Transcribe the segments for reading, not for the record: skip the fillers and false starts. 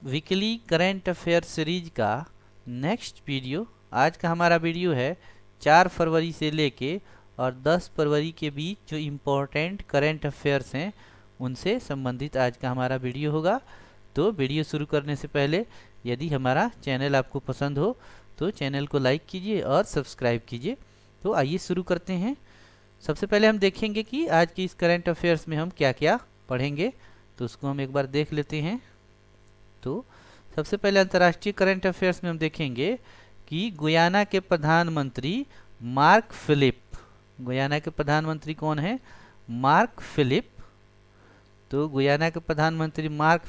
Weekly current affair series का next video. आज का हमारा वीडियो है 4 फरवरी से लेके और 10 फरवरी के बीच जो इम्पोर्टेंट करंट अफेयर्स हैं उनसे संबंधित आज का हमारा वीडियो होगा। तो वीडियो शुरू करने से पहले यदि हमारा चैनल आपको पसंद हो तो चैनल को लाइक कीजिए और सब्सक्राइब कीजिए। तो आइए शुरू करते हैं। सबसे पहले हम देखेंगे कि आज की इस करंट अफेयर्स में हम क्या क्या पढ़ेंगे, तो उसको हम एक बार देख लेते हैं। तो सबसे पहले अंतर्राष्ट्रीय करंट अफेयर्स में हम देखेंगे कि गुयाना के प्रधानमंत्री मार्क फिलिप, गुयाना के प्रधानमंत्री कौन है? Mark Philip. तो गुयाना के प्रधानमंत्री मार्क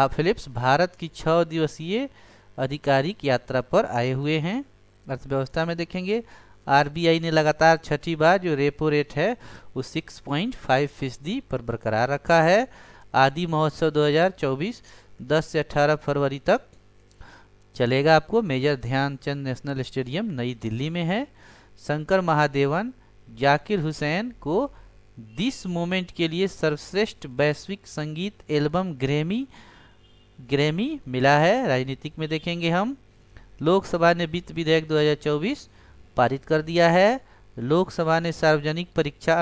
फिलिप्स भारत की 6 दिवसीय आधिकारिक यात्रा पर आए हुए हैं। अर्थव्यवस्था में देखेंगे आरबीआई ने लगातार छठी बार जो रेपो रेट है वो 6.5% पर बरकरार रखा है। आदि महोत्सव 2024 10 से 18 फरवरी तक चलेगा। आपको मेजर ध्यानचंद नेशनल स्टेडियम नई दिल्ली में है। शंकर महादेवन जाकिर हुसैन को दिस मोमेंट के लिए सर्वश्रेष्ठ वैश्विक संगीत एल्बम ग्रैमी मिला है। राजनीतिक में देखेंगे हम लोकसभा ने वित्त विधेयक 2024 पारित कर दिया है। लोकसभा ने सार्वजनिक परीक्षा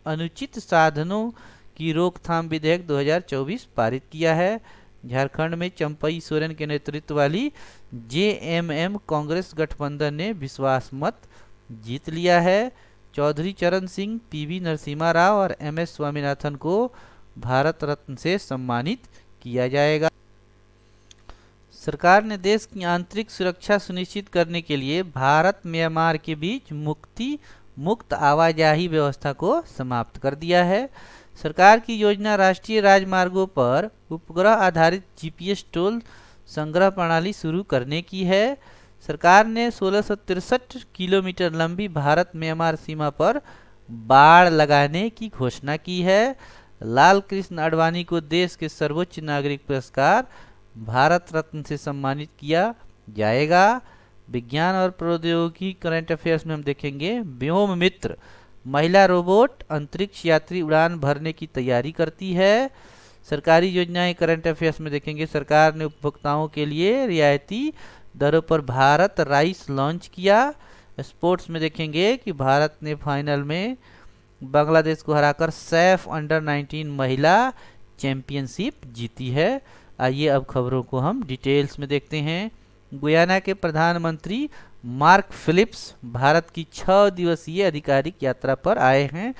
अनुचित साधनों की रोकथाम विधेयक 2024 पारित किया है। झारखंड में चंपई सोरेन के नेतृत्व वाली जेएमएम कांग्रेस गठबंधन ने विश्वास मत जीत लिया है। चौधरी चरण सिंह, पीवी नरसिम्हा राव और एमएस स्वामीनाथन को भारत रत्न से सम्मानित किया जाएगा। सरकार ने देश की आंतरिक सुरक्षा सुनिश्चित करने के लिए भारत म्यांमार के बीच मुक्त आवाजाही व्यवस्था को समाप्त कर दिया है। सरकार की योजना राष्ट्रीय राजमार्गों पर उपग्रह आधारित जीपीएस टोल संग्रह प्रणाली शुरू करने की है। सरकार ने 1663 किलोमीटर लंबी भारत म्यांमार सीमा पर बाड़ लगाने की घोषणा की है। लाल कृष्ण आडवाणी को देश के सर्वोच्च नागरिक पुरस्कार भारत रत्न से सम्मानित किया जाएगा। विज्ञान और प्रौद्योगिकी करंट अफेयर्स में हम देखेंगे व्योम मित्र महिला रोबोट अंतरिक्ष यात्री उड़ान भरने की तैयारी करती है। सरकारी योजनाएं करंट अफेयर्स में देखेंगे सरकार ने उपभोक्ताओं के लिए रियायती दरों पर भारत राइस लॉन्च किया। स्पोर्ट्स में देखेंगे कि भारत ने फाइनल में बांग्लादेश को हराकर सैफ अंडर 19 महिला चैंपियनशिप जीती है। आइए अब खबरों को हम डिटेल्स में देखते हैं। गुयाना के प्रधानमंत्री मार्क फिलिप्स भारत की 6 दिवसीय आधिकारिक यात्रा पर आए हैं।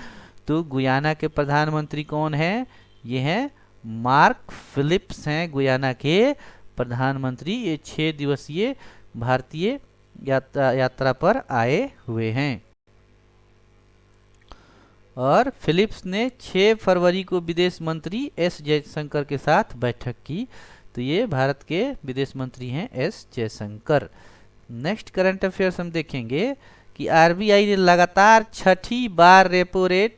तो गुयाना के प्रधानमंत्री कौन हैं? ये हैं मार्क फिलिप्स हैं गुयाना के प्रधानमंत्री। ये 6 दिवसीय भारतीय यात्रा पर आए हुए हैं और फिलिप्स ने 6 फरवरी को विदेश मंत्री एस जयशंकर के साथ बैठक की। तो ये भारत के विदेश मंत्री हैं S Jaishankar. Next current affairs हम देखेंगे कि आरबीआई ने लगातार छठी बार रेपो रेट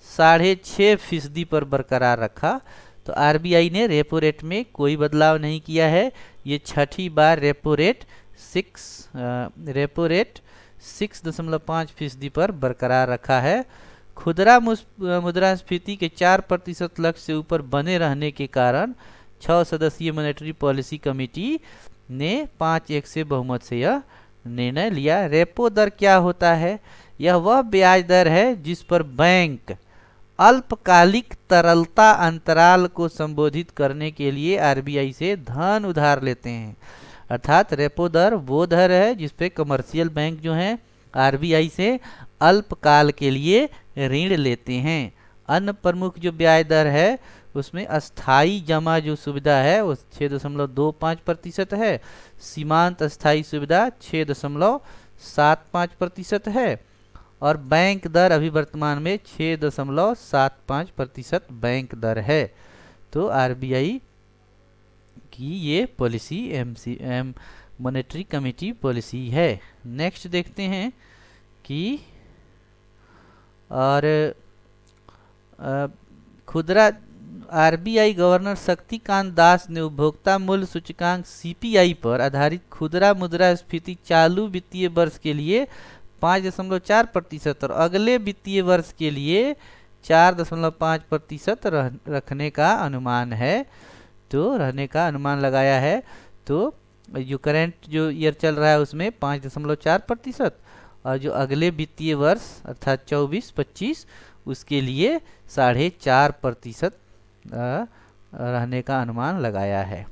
6.5% पर बरकरार रखा। तो आरबीआई ने रेपो रेट में कोई बदलाव नहीं किया है। ये छठी बार रेपो रेट 6.5% पर बरकरार रखा है। खुदरा मुद्रास्फीति के 4% लक्ष्य से ऊपर बने रहने के कारण 6 सदस्यीय मॉनेटरी पॉलिसी कमेटी ने 5-1 से बहुमत से यह निर्णय लिया। रेपो दर क्या होता है? यह वह ब्याज दर है जिस पर बैंक अल्पकालिक तरलता अंतराल को संबोधित करने के लिए आरबीआई से धन उधार लेते हैं। अर्थात रेपो दर वो दर है जिस पे कमर्शियल बैंक जो हैं आरबीआई से अल्पकाल के लिए ऋण लेते हैं। अन्य प्रमुख जो ब्याज दर है उसमें अस्थाई जमा जो सुविधा है वो 6.25% है। सीमांत अस्थाई सुविधा 6.75% है और बैंक दर अभी वर्तमान में 6.75% बैंक दर है। तो आरबीआई की ये पॉलिसी मॉनेटरी कमेटी पॉलिसी है। नेक्स्ट देखते हैं कि और खुदरा आरबीआई गवर्नर शक्तिकांत दास ने उपभोक्ता मूल्य सूचकांक सीपीआई पर आधारित खुदरा मुद्रास्फीति चालू वित्तीय वर्ष के लिए 5.4% और अगले वित्तीय वर्ष के लिए 4.5% रखने का अनुमान है। तो रहने का अनुमान लगाया है। तो जो करंट जो ईयर चल रहा है उसमें 5.4%, और जो अगले वित्तीय वर्ष अर्थात 24-25 उसके लिए 4.5% रहने का अनुमान लगाया है।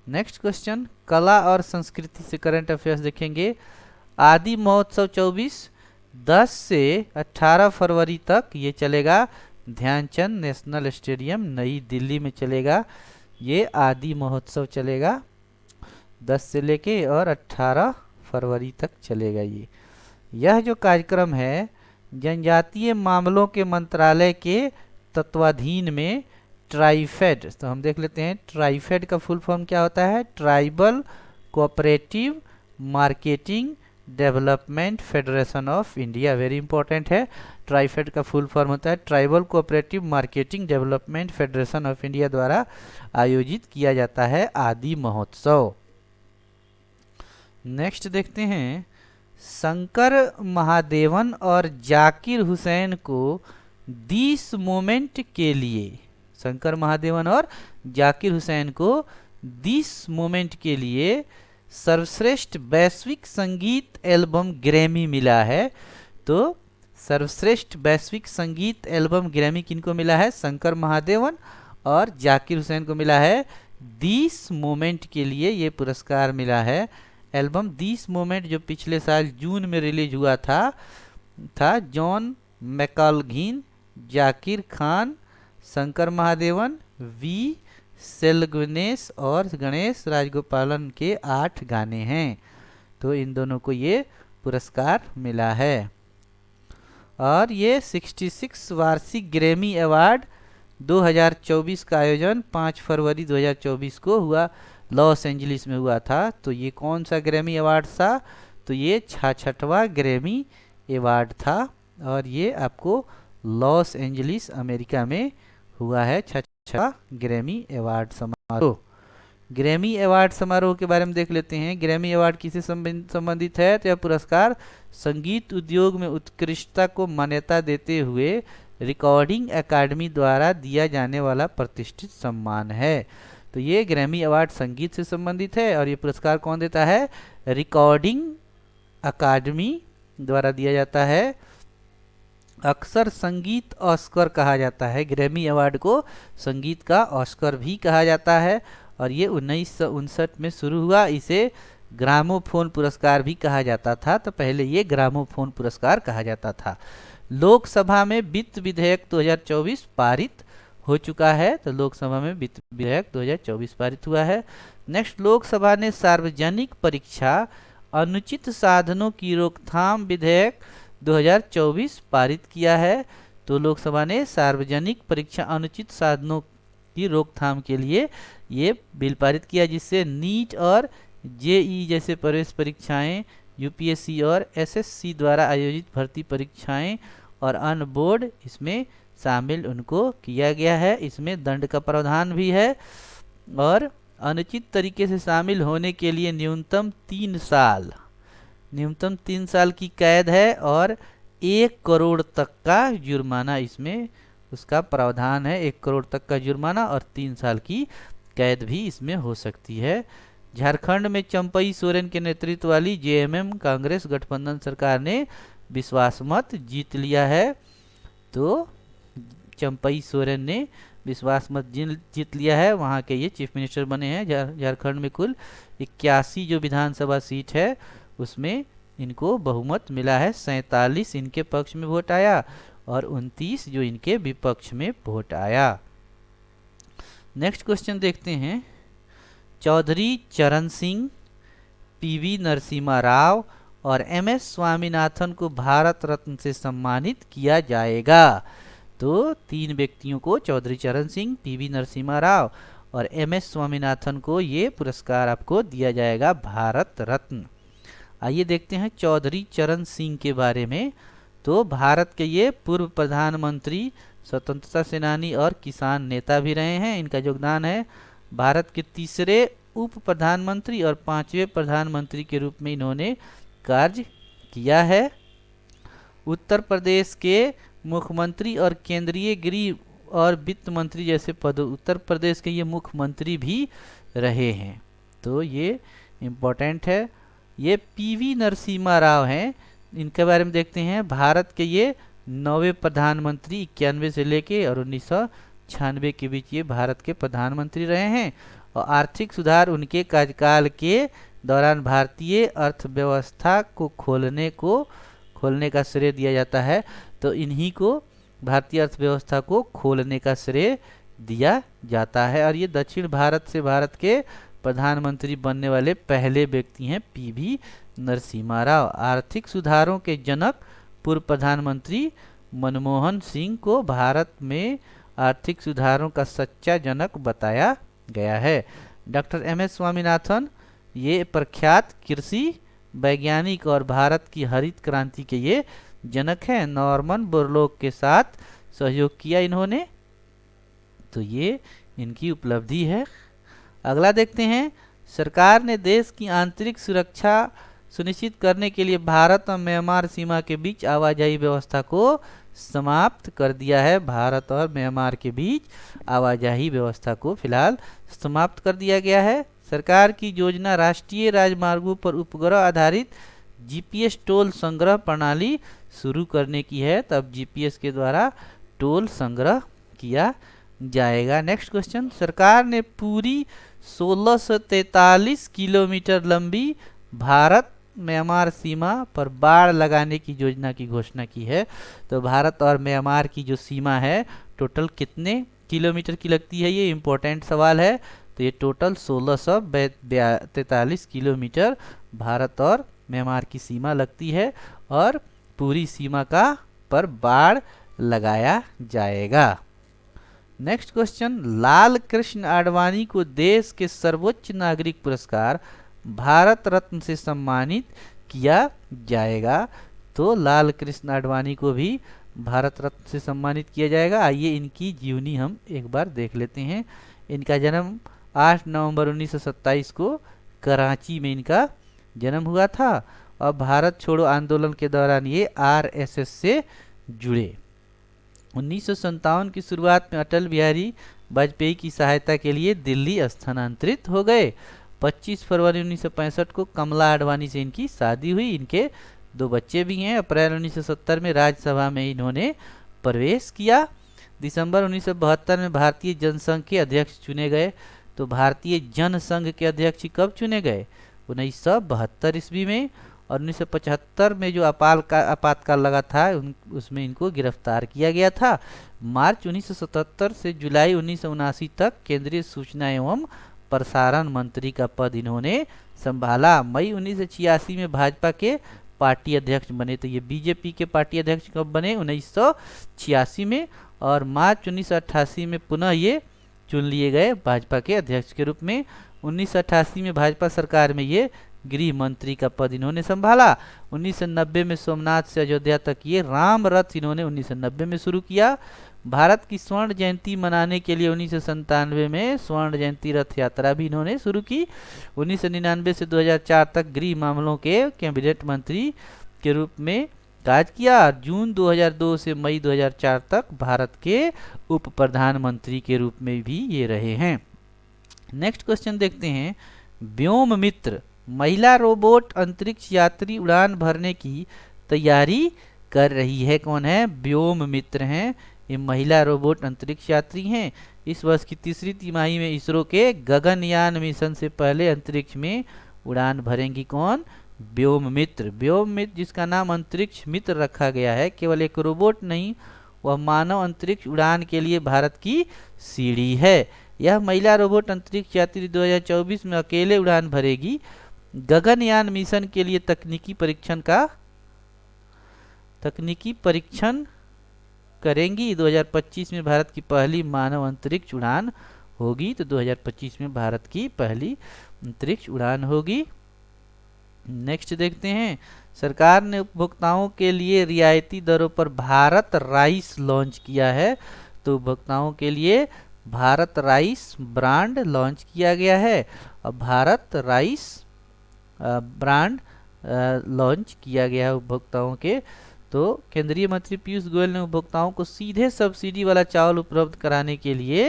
नेक्स्ट क्वेश्चन, कला और संस्कृति से करंट अफेयर्स देखेंगे। आदि महोत्सव 10 से 18 फरवरी तक ये चलेगा। ध्यानचंद नेशनल स्टेडियम नई दिल्ली में चलेगा। ये आदि महोत्सव चलेगा 10 से लेके और 18 फरवरी तक चलेगा। यह जो कार्यक्रम है जनजातीय मामलों के मंत्रालय के तत्वाधीन में ट्राइफेड, तो हम देख लेते हैं ट्राइफेड का फुल फॉर्म क्या होता है। Tribal cooperative marketing development federation of India, very important है। ट्राइफेड का फुल फॉर्म होता है tribal cooperative marketing development federation of India द्वारा आयोजित किया जाता है आदि महोत्सव। नेक्स्ट देखते हैं, शंकर महादेवन और जाकिर हुसैन को दिस मोमेंट के लिए, शंकर महादेवन और जाकिर हुसैन को दिस मोमेंट के लिए सर्वश्रेष्ठ वैश्विक संगीत एल्बम ग्रैमी मिला है। तो सर्वश्रेष्ठ वैश्विक संगीत एल्बम ग्रैमी किनको मिला है? शंकर महादेवन और जाकिर हुसैन को मिला है। दिस मोमेंट के लिए ये पुरस्कार मिला है। एल्बम दिस मोमेंट जो पिछले साल जून में रिलीज हुआ था जॉन मैकॉल्घिन, जाकिर खान, शंकर महादेवन, वी सेल्गनेस और गणेश राजगोपालन के 8 गाने हैं। तो इन दोनों को ये पुरस्कार मिला है। और ये 66 वार्षिक ग्रैमी अवार्ड 2024 का आयोजन 5 फरवरी 2024 को हुआ, लॉस एंजलिस में हुआ था। तो ये कौन सा ग्रैमी अवार्ड था? तो ये 66वां ग्रैमी अवार्ड था और ये आपको लॉस एंजलिस अमेरिका में हुआ है 66वां ग्रैमी अवार्ड समारोह। ग्रैमी अवार्ड समारोह के बारे में देख लेते हैं। ग्रैमी अवार्ड किससे संबंधित है? तो यह पुरस्कार संगीत उद्योग में उत्कृष्टता को मान्यता देते हुए रिकॉर्डिंग अकादमी द्वारा दिया जाने वाला प्रतिष्ठित सम्मान है। तो ये ग्रैमी अवार्ड संगीत से संबंधित है और ये पुरस्कार कौन देता है? रिकॉर्डिंग अकादमी द्वारा दिया जाता है। अक्सर संगीत ऑस्कर कहा जाता है, ग्रैमी अवार्ड को संगीत का ऑस्कर भी कहा जाता है। और ये 1959 में शुरू हुआ। इसे ग्रामोफोन पुरस्कार भी कहा जाता था। तो पहले ये ग्रामोफोन पुरस्कार कहा जाता था। लोकसभा में वित्त विधेयक 2024 पारित हो चुका है। तो लोकसभा में वित्त विधेयक 2024 पारित हुआ है। नेक्स्ट, लोकसभा ने सार्वजनिक परीक्षा अनुचित साधनों की रोकथाम विधेयक 2024 पारित किया है। तो लोकसभा ने सार्वजनिक परीक्षा अनुचित साधनों की रोकथाम के लिए ये बिल पारित किया, जिससे नीट और जेई जैसे प्रवेश परीक्षाएं, यूपीएससी और एसएससी द्वारा आयोजित भर्ती परीक्षाएं और अन्य बोर्ड इसमें शामिल उनको किया गया है। इसमें दंड का प्रावधान भी है और अनुचित तरीके से शामिल होने के लिए न्यूनतम 3 साल की कैद है और 1 करोड़ तक का जुर्माना इसमें उसका प्रावधान है। 1 करोड़ तक का जुर्माना और 3 साल की कैद भी इसमें हो सकती है। झारखंड में चंपई सोरेन के नेतृत्व वाली जेएमएम कांग्रेस गठबंधन सरकार ने विश्वास मत जीत लिया है। तो चंपई सोरेन ने विश्वास मत जीत लिया है, वहाँ के ये चीफ मिनिस्टर बने हैं। झारखंड में कुल 81 जो विधानसभा सीट है उसमें इनको बहुमत मिला है। 47 इनके पक्ष में वोट आया और 29 जो इनके विपक्ष में वोट आया। नेक्स्ट क्वेश्चन देखते हैं। चौधरी चरण सिंह, पीवी नरसिम्हा राव और एमएस स्वामीनाथन को भारत रत्न से सम्मानित किया जाएगा। तो 3 व्यक्तियों को, चौधरी चरण सिंह, पीवी नरसिम्हा राव और एमएस स्वामीनाथन को ये पुरस्कार आपको दिया जाएगा भारत रत्न। आइए देखते हैं चौधरी चरण सिंह के बारे में। तो भारत के ये पूर्व प्रधानमंत्री, स्वतंत्रता सेनानी और किसान नेता भी रहे हैं। इनका योगदान है भारत के 3रे उप प्रधानमंत्री और 5वें प्रधानमंत्री के रूप में इन्होंने कार्य किया है। उत्तर प्रदेश के मुख्यमंत्री और केंद्रीय गृह और वित्त मंत्री जैसे पद उत्तर प्रदेश के ये मुख्यमंत्री भी रहे हैं। तो ये इम्पोर्टेंट है। ये पीवी नरसिम्हा राव हैं, इनके बारे में देखते हैं। भारत के ये 9वें प्रधानमंत्री 91 से लेके और 1996 के बीच ये भारत के प्रधानमंत्री रहे हैं। और आर्थिक सुधार उनके कार्यकाल के दौरान भारतीय अर्थव्यवस्था को खोलने का श्रेय दिया जाता है। तो इन्हीं को भारतीय अर्थव्यवस्था को खोलने का श्रेय दिया जाता है। और ये दक्षिण भारत से भारत के प्रधानमंत्री बनने वाले पहले व्यक्ति हैं पीवी नरसिम्हा राव। आर्थिक सुधारों के जनक पूर्व प्रधानमंत्री मनमोहन सिंह को भारत में आर्थिक सुधारों का सच्चा जनक बताया गया है। Doctor MS. स्वामीनाथन ये प्रख्यात कृषि वैज्ञानिक और भारत की हरित क्रांति के ये जनक हैं। नॉर्मन बोरलॉग के साथ सहयोग किया इन्होंने, तो ये इनकी उपलब्धि है। अगला देखते हैं। सरकार ने देश की आंतरिक सुरक्षा सुनिश्चित करने के लिए भारत और म्यांमार सीमा के बीच आवाजाही व्यवस्था को समाप्त कर दिया है। भारत और म्यांमार के बीच आवाजाही व्यवस्था को फिलहाल समाप्त कर दिया गया है। सरकार की योजना राष्ट्रीय राजमार्गों पर उपग्रह आधारित जीपीएस टोल संग्रह प्रणाली शुरू करने की है। तब जीपीएस के द्वारा टोल संग्रह किया जाएगा। Next question. सरकार ने पूरी 1643 किलोमीटर लंबी भारत म्यांमार सीमा पर बाड़ लगाने की योजना की घोषणा की है। तो भारत और म्यांमार की जो सीमा है टोटल कितने किलोमीटर की लगती है, ये इम्पोर्टेंट सवाल है। तो ये टोटल 1643 किलोमीटर भारत और म्यांमार की सीमा लगती है और पूरी सीमा का पर बाड़ लगाया जाएगा। Next question. लाल कृष्ण आडवाणी को देश के सर्वोच्च नागरिक पुरस्कार भारत रत्न से सम्मानित किया जाएगा। तो लाल कृष्ण आडवाणी को भी भारत रत्न से सम्मानित किया जाएगा। आइए इनकी जीवनी हम एक बार देख लेते हैं। इनका जन्म 8 नवंबर 1927 को कराची में इनका जन्म हुआ था और भारत छोड़ो आंदोलन के दौरान ये आरएसएस से जुड़े। 1957 की शुरुआत में अटल बिहारी वाजपेयी की सहायता के लिए दिल्ली स्थानांतरित हो गए। 25 फरवरी 1965 को कमला आडवाणी से इनकी शादी हुई। इनके 2 बच्चे भी हैं। अप्रैल 1970 में राज्यसभा में इन्होंने प्रवेश किया। दिसंबर 1972 में भारतीय जनसंघ के अध्यक्ष चुने गए। तो भारतीय जनसंघ के अध्यक्ष कब चुने गए? 1972 ईस्वी में। और 1975 में जो आपातकाल लगा था उसमें इनको गिरफ्तार किया गया था। मार्च 1977 से जुलाई 1979 तक केंद्रीय सूचना एवं प्रसारण मंत्री का पद इन्होंने संभाला। मई 1986 में भाजपा के पार्टी अध्यक्ष बने। तो ये बीजेपी के पार्टी अध्यक्ष कब बने? 1986 में। और मार्च 1988 में पुनः ये चुन लिए गए भाजपा के अध्यक्ष के रूप में। 1988 में भाजपा सरकार में ये गृह मंत्री का पद इन्होंने संभाला। 1990 में सोमनाथ से अयोध्या तक ये राम रथ इन्होंने 1990 में शुरू किया। भारत की स्वर्ण जयंती मनाने के लिए 1997 में स्वर्ण जयंती रथ यात्रा भी इन्होंने शुरू की। 1999 से 2004 तक गृह मामलों के कैबिनेट मंत्री के रूप में काज किया। जून 2002 से मई 2004 तक भारत के उप प्रधानमंत्री के रूप में भी ये रहे हैं। नेक्स्ट क्वेश्चन देखते हैं। व्योम मित्र महिला रोबोट अंतरिक्ष यात्री उड़ान भरने की तैयारी कर रही है। कौन है? व्योम मित्र हैं। ये महिला रोबोट अंतरिक्ष यात्री हैं। इस वर्ष की तीसरी तिमाही में इसरो के गगनयान मिशन से पहले अंतरिक्ष में उड़ान भरेंगी। कौन? व्योम मित्र। व्योम मित्र जिसका नाम अंतरिक्ष मित्र रखा गया है, केवल एक रोबोट नहीं, वह मानव अंतरिक्ष उड़ान के लिए भारत की सीढ़ी है। यह महिला रोबोट अंतरिक्ष यात्री 2024 में अकेले उड़ान भरेगी। गगनयान मिशन के लिए तकनीकी परीक्षण करेंगी। 2025 में भारत की पहली मानव अंतरिक्ष उड़ान होगी। तो 2025 में भारत की पहली अंतरिक्ष उड़ान होगी। नेक्स्ट देखते हैं। सरकार ने उपभोक्ताओं के लिए रियायती दरों पर भारत राइस लॉन्च किया है। तो उपभोक्ताओं के लिए भारत राइस ब्रांड लॉन्च किया गया है और भारत राइस ब्रांड लॉन्च किया गया है उपभोक्ताओं के। तो तो केंद्रीय मंत्री पीयूष गोयल ने उपभोक्ताओं को सीधे सब्सिडी वाला चावल उपलब्ध कराने के लिए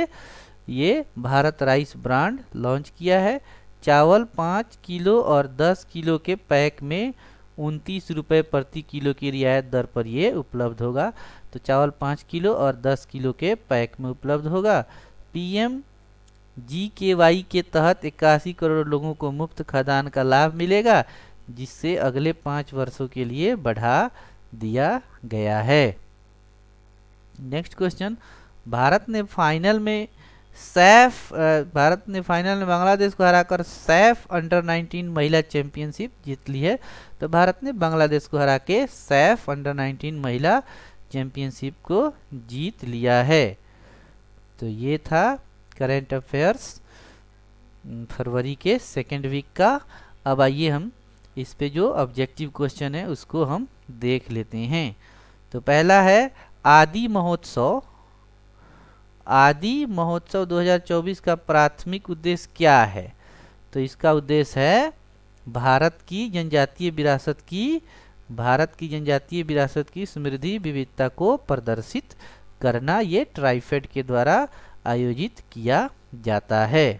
ये भारत राइस ब्रांड लॉन्च किया है। चावल 5 किलो और 10 किलो के पैक में 29 रुपये प्रति किलो की रियायत दर पर ये उपलब्ध होगा। तो चावल 5 किलो और 10 किलो के पैक में उपलब्ध होगा। पीएम GKY के तहत 81 करोड़ लोगों को मुफ्त खाद्यान्न का लाभ मिलेगा, जिससे अगले 5 वर्षों के लिए बढ़ा दिया गया है। नेक्स्ट क्वेश्चन, भारत ने फाइनल में बांग्लादेश को हराकर सैफ अंडर 19 महिला चैंपियनशिप जीत ली है। तो भारत ने बांग्लादेश को हरा के सैफ अंडर 19 महिला चैंपियनशिप को जीत लिया है। तो ये था करेंट अफेयर्स फरवरी के सेकेंड वीक का। अब आइए हम इस पे जो ऑब्जेक्टिव क्वेश्चन है उसको हम देख लेते हैं। तो पहला है आदि महोत्सव 2024 का प्राथमिक उद्देश्य क्या है? तो इसका उद्देश्य है भारत की जनजातीय विरासत की समृद्धि विविधता को प्रदर्शित करना। ये ट्राइफेड के द्वारा आयोजित किया जाता है।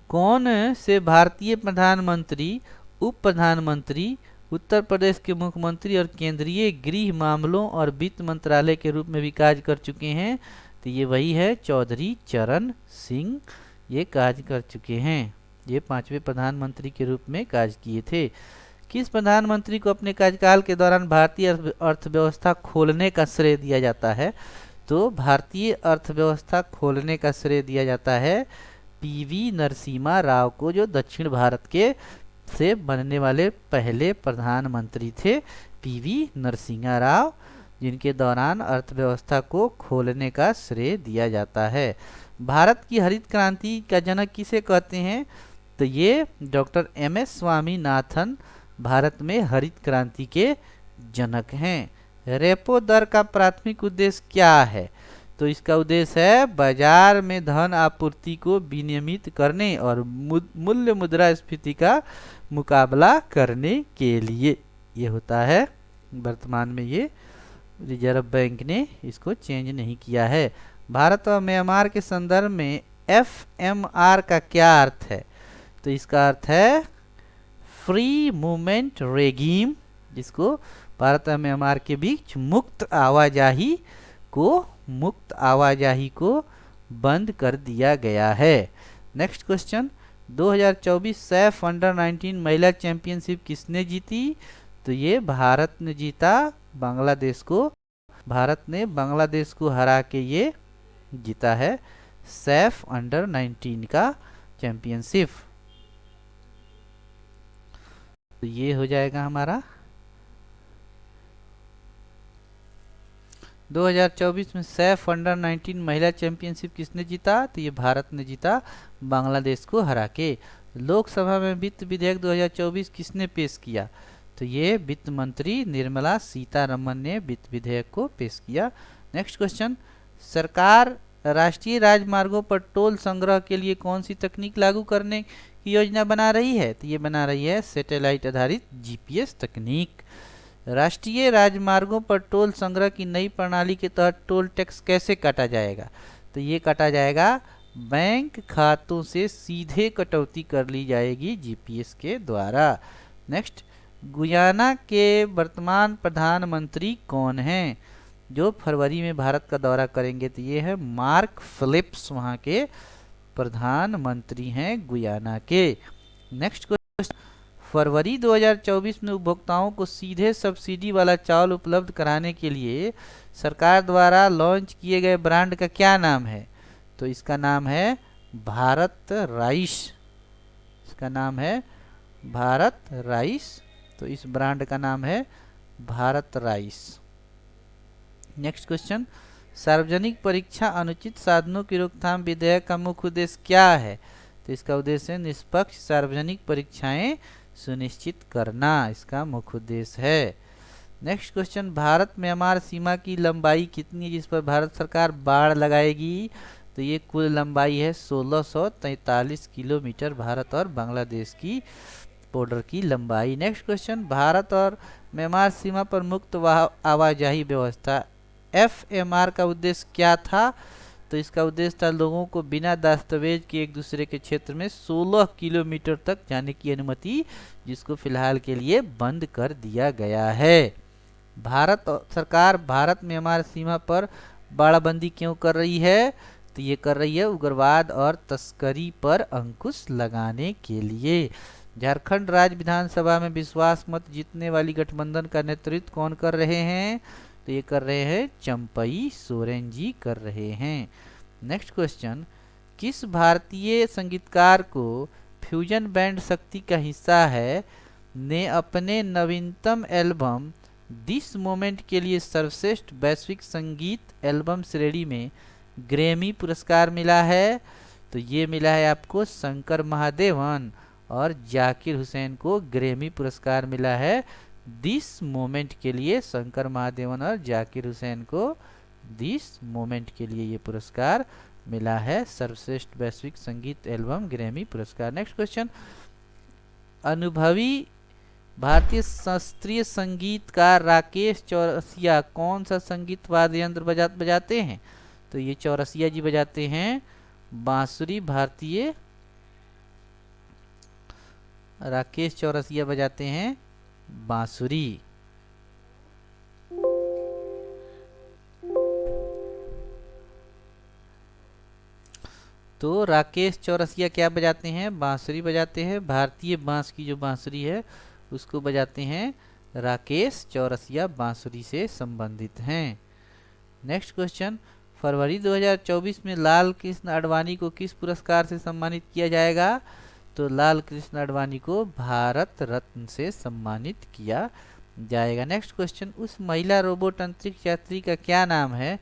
कौन से भारतीय प्रधानमंत्री, उप प्रधानमंत्री, उत्तर प्रदेश के मुख्यमंत्री और केंद्रीय गृह मामलों और वित्त मंत्रालय के रूप में भी कार्य कर चुके हैं? तो ये वही है चौधरी चरण सिंह, ये कार्य कर चुके हैं। ये 5वें प्रधानमंत्री के रूप में कार्य किए थे। किस प्रधानमंत्री को अपने कार्यकाल के दौरान भारतीय अर्थव्यवस्था खोलने का श्रेय दिया जाता है? तो भारतीय अर्थव्यवस्था खोलने का श्रेय दिया जाता है PV नरसिम्हा राव को, जो दक्षिण भारत के से बनने वाले पहले प्रधानमंत्री थे PV नरसिम्हा राव, जिनके दौरान अर्थव्यवस्था को खोलने का श्रेय दिया जाता है। भारत की हरित क्रांति का जनक किसे कहते हैं? तो ये डॉक्टर MS स्वामीनाथन भारत में हरित क्रांति के जनक हैं। रेपो दर का प्राथमिक उद्देश्य क्या है? तो इसका उद्देश्य है बाजार में धन आपूर्ति को विनियमित करने और मूल्य मुद्रास्फीति का मुकाबला करने के लिए ये होता है। वर्तमान में ये रिजर्व बैंक ने इसको चेंज नहीं किया है। भारत और म्यांमार के संदर्भ में FMR का क्या अर्थ है? तो इसका अर्थ है फ्री मूवमेंट रेगीम, जिसको भारत और म्यांमार के बीच मुक्त आवाजाही को बंद कर दिया गया है। नेक्स्ट क्वेश्चन, 2024 सैफ अंडर 19 महिला चैंपियनशिप किसने जीती? तो ये भारत ने जीता भारत ने बांग्लादेश को हरा के ये जीता है सैफ अंडर 19 का चैंपियनशिप। तो ये हो जाएगा हमारा 2024 में सैफ अंडर 19 महिला चैंपियनशिप किसने जीता? तो ये भारत ने जीता बांग्लादेश को हरा के। लोकसभा में वित्त विधेयक 2024 किसने पेश किया? तो ये वित्त मंत्री निर्मला सीतारमन ने वित्त विधेयक को पेश किया। नेक्स्ट क्वेश्चन, सरकार राष्ट्रीय राजमार्गों पर टोल संग्रह के लिए कौन सी तकनीक लागू करने की योजना बना रही है? तो ये बना रही है सैटेलाइट आधारित GPS तकनीक। राष्ट्रीय राजमार्गों पर टोल संग्रह की नई प्रणाली के तहत टोल टैक्स कैसे काटा जाएगा? तो ये काटा जाएगा बैंक खातों से सीधे कटौती कर ली जाएगी GPS के द्वारा। नेक्स्ट, गुयाना के वर्तमान प्रधानमंत्री कौन हैं जो फरवरी में भारत का दौरा करेंगे? तो ये है मार्क फिलिप्स, वहाँ के प्रधानमंत्री हैं गुयाना के। नेक्स्ट क्वेश्चन, फरवरी 2024 में उपभोक्ताओं को सीधे सब्सिडी वाला चावल उपलब्ध कराने के लिए सरकार द्वारा लॉन्च किए गए ब्रांड का क्या नाम है? तो इसका नाम है भारत राइस। इसका नाम है भारत राइस। तो इस ब्रांड का नाम है भारत राइस। नेक्स्ट क्वेश्चन, सार्वजनिक परीक्षा अनुचित साधनों की रोकथाम विधेयक का मुख्य उद्देश्य क्या है? तो इसका उद्देश्य है निष्पक्ष सार्वजनिक परीक्षाएं सुनिश्चित करना, इसका मुख्य उद्देश्य है। नेक्स्ट क्वेश्चन, भारत म्यांमार सीमा की लंबाई कितनी है जिस पर भारत सरकार बाड़ लगाएगी? तो ये कुल लंबाई है 1643 किलोमीटर। भारत और बांग्लादेश की बॉर्डर की लंबाई। नेक्स्ट क्वेश्चन, भारत और म्यांमार सीमा पर मुक्त आवाजाही व्यवस्था FMR का उद्देश्य क्या था? तो इसका उद्देश्य था लोगों को बिना दस्तावेज के एक दूसरे के क्षेत्र में 16 किलोमीटर तक जाने की अनुमति, जिसको फिलहाल के लिए बंद कर दिया गया है। सरकार भारत म्यांमार सीमा पर बाड़ाबंदी क्यों कर रही है? तो ये कर रही है उग्रवाद और तस्करी पर अंकुश लगाने के लिए। झारखंड राज्य विधानसभा में विश्वास मत जीतने वाली गठबंधन का नेतृत्व कौन कर रहे हैं? तो ये कर रहे हैं चंपई सोरेन जी कर रहे हैं। नेक्स्ट क्वेश्चन, किस भारतीय संगीतकार को फ्यूजन बैंड शक्ति का हिस्सा है ने अपने नवीनतम एल्बम दिस मोमेंट के लिए सर्वश्रेष्ठ वैश्विक संगीत एल्बम श्रेणी में ग्रैमी पुरस्कार मिला है? तो ये मिला है आपको शंकर महादेवन और जाकिर हुसैन को ग्रैमी पुरस्कार मिला है दिस मोमेंट के लिए। शंकर महादेवन और जाकिर हुसैन को दिस मोमेंट के लिए ये पुरस्कार मिला है, सर्वश्रेष्ठ वैश्विक संगीत एल्बम ग्रैमी पुरस्कार। नेक्स्ट क्वेश्चन, अनुभवी भारतीय शास्त्रीय संगीतकार राकेश चौरसिया कौन सा संगीत वाद्य यंत्र बजाते हैं? तो ये चौरसिया जी बजाते हैं बांसुरी। भारतीय राकेश चौरसिया बजाते हैं बांसुरी। तो राकेश चौरसिया क्या बजाते हैं? बांसुरी बजाते हैं। भारतीय बांस की जो बांसुरी है उसको बजाते हैं राकेश चौरसिया, बांसुरी से संबंधित हैं। नेक्स्ट क्वेश्चन, फरवरी 2024 में लाल कृष्ण आडवाणी को किस पुरस्कार से सम्मानित किया जाएगा? तो लाल कृष्ण आडवाणी को भारत रत्न से सम्मानित किया जाएगा। नेक्स्ट क्वेश्चन, उस महिला रोबोट अंतरिक्ष यात्री का क्या नाम है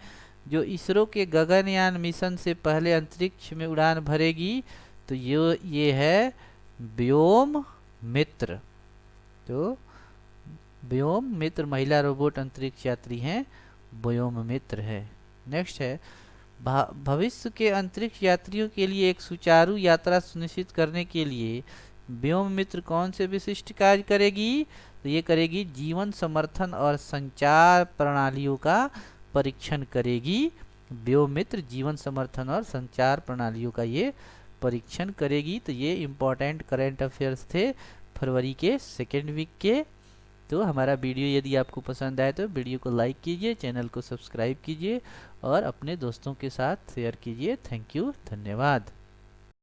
जो इसरो के गगनयान मिशन से पहले अंतरिक्ष में उड़ान भरेगी? तो ये है व्योम मित्र। तो व्योम मित्र महिला रोबोट अंतरिक्ष यात्री हैं, व्योम मित्र है। नेक्स्ट है, भविष्य के अंतरिक्ष यात्रियों के लिए एक सुचारू यात्रा सुनिश्चित करने के लिए व्योम मित्र कौन से विशिष्ट कार्य करेगी? तो ये करेगी जीवन समर्थन और संचार प्रणालियों का परीक्षण करेगी। व्योम मित्र जीवन समर्थन और संचार प्रणालियों का ये परीक्षण करेगी। तो ये इम्पोर्टेंट करेंट अफेयर्स थे फरवरी के सेकेंड वीक के। तो हमारा वीडियो यदि आपको पसंद आए तो वीडियो को लाइक कीजिए, चैनल को सब्सक्राइब कीजिए और अपने दोस्तों के साथ शेयर कीजिए। थैंक यू, धन्यवाद।